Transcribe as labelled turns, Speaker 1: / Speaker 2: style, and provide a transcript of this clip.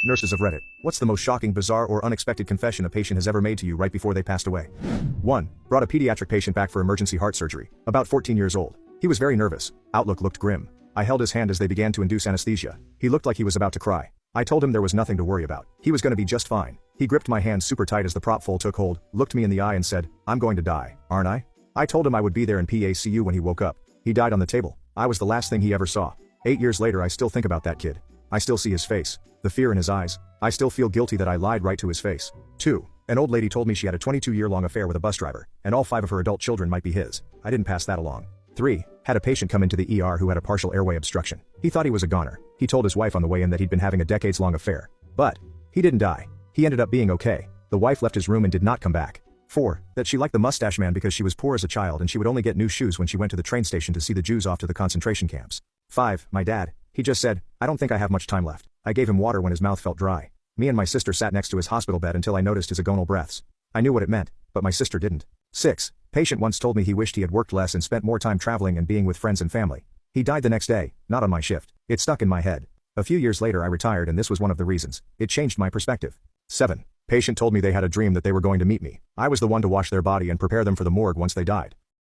Speaker 1: Nurses of Reddit. What's the most shocking, bizarre, or unexpected confession a patient has ever made to you right before they passed away? 1. Brought a pediatric patient back for emergency heart surgery. About 14 years old. He was very nervous. Outlook looked grim. I held his hand as they began to induce anesthesia. He looked like he was about to cry. I told him there was nothing to worry about. He was going to be just fine. He gripped my hand super tight as the propofol took hold, looked me in the eye and said, "I'm going to die, aren't I?" I told him I would be there in PACU when he woke up. He died on the table. I was the last thing he ever saw. 8 years later I still think about that kid. I still see his face. The fear in his eyes. I still feel guilty that I lied right to his face. 2. An old lady told me she had a 22-year-long affair with a bus driver, and all 5 of her adult children might be his. I didn't pass that along. 3. Had a patient come into the ER who had a partial airway obstruction. He thought he was a goner. He told his wife on the way in that he'd been having a decades-long affair. But he didn't die. He ended up being okay. The wife left his room and did not come back. 4. That she liked the mustache man because she was poor as a child and she would only get new shoes when she went to the train station to see the Jews off to the concentration camps. 5. My dad. He just said, "I don't think I have much time left." I gave him water when his mouth felt dry. Me and my sister sat next to his hospital bed until I noticed his agonal breaths. I knew what it meant, but my sister didn't. 6. Patient once told me he wished he had worked less and spent more time traveling and being with friends and family. He died the next day, not on my shift. It stuck in my head. A few years later I retired and this was one of the reasons. It changed my perspective. 7. Patient told me they had a dream that they were going to meet me. I was the one to wash their body and prepare them for the morgue once they died.